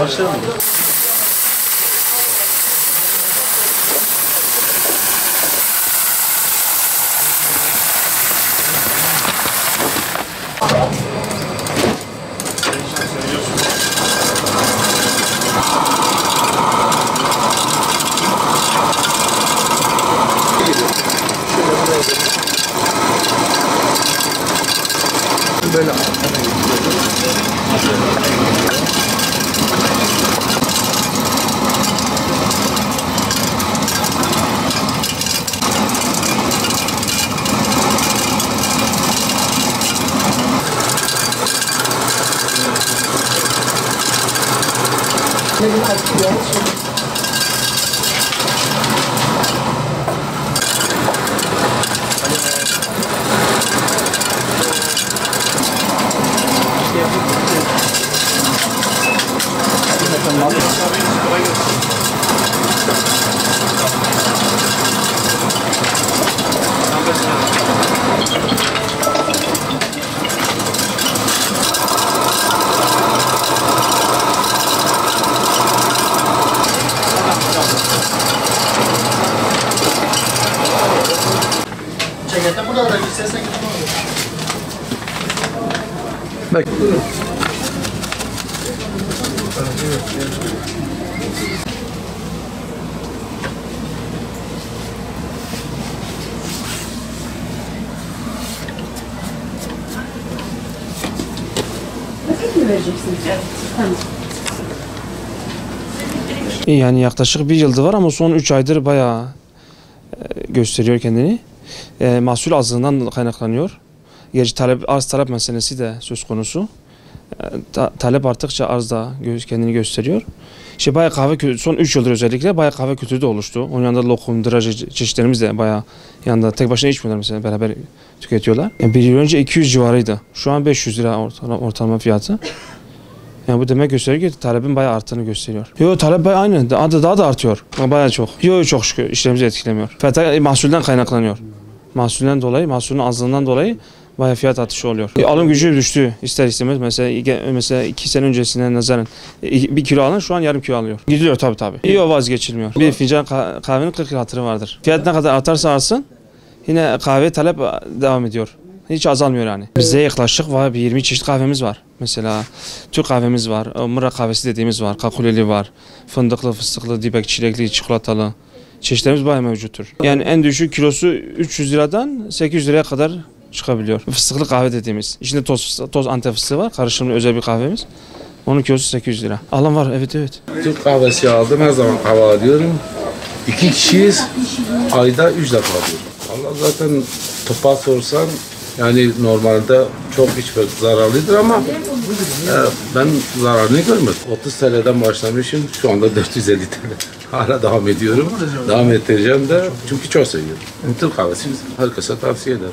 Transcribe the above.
Başlayalım. Böyle cekette burada da istersen gitme olur. Bak. Ne vereceksiniz? Tamam. Yani yaklaşık bir yıldır var ama son 3 aydır bayağı gösteriyor kendini. Mahsul azlığından kaynaklanıyor. Gerçi arz talep meselesi de söz konusu. Talep arttıkça arz da kendini gösteriyor. İşte bayağı kahve son 3 yıldır özellikle bayağı kahve kültürü de oluştu. Onun yanında lokum, drajı çeşitlerimiz de bayağı yanında tek başına içmiyorlar mesela beraber tüketiyorlar. Yani bir yıl önce 200 civarıydı. Şu an 500 lira ortalama fiyatı. Yani bu demek gösteriyor ki talebin bayağı arttığını gösteriyor. Yo talep bayağı aynı. Daha da artıyor. Bayağı çok. Yo çok şükür işlerimizi etkilemiyor. Fiyat mahsulden kaynaklanıyor. Mahsulün azlığından dolayı bayağı fiyat artışı oluyor. Alım gücü düştü ister istemez. Mesela 2 sene öncesine nazaran 1 kilo alan şu an yarım kilo alıyor. Gidiyor tabii. Yo vazgeçilmiyor. Bir fincan kahvenin 40 lira hatırı vardır. Fiyat ne kadar artarsa artsın yine kahve talep devam ediyor. Hiç azalmıyor yani. Bize yaklaşık var 20 çeşit kahvemiz var. Mesela Türk kahvemiz var, Mıra kahvesi dediğimiz var, kakuleli var, fındıklı, fıstıklı, dibek, çilekli, çikolatalı çeşitlerimiz bayağı mevcuttur. Yani en düşük kilosu 300 liradan 800 liraya kadar çıkabiliyor. Fıstıklı kahve dediğimiz. İçinde toz Antep fıstığı var, karışımlı özel bir kahvemiz. Onun kilosu 800 lira. Alan var, evet. Türk kahvesi aldım, her zaman kahve alıyorum. 2 kişiyiz, ayda 3 defa alıyorum. Allah zaten topa sorsan, yani normalde çok içmek zararlıdır ama ben zararını görmedim. 30 TL'den başlamışım, şu anda 450 TL. Hala devam ediyorum, devam ettireceğim de çünkü çok seviyorum. Türk kahvesi herkese tavsiye ederim.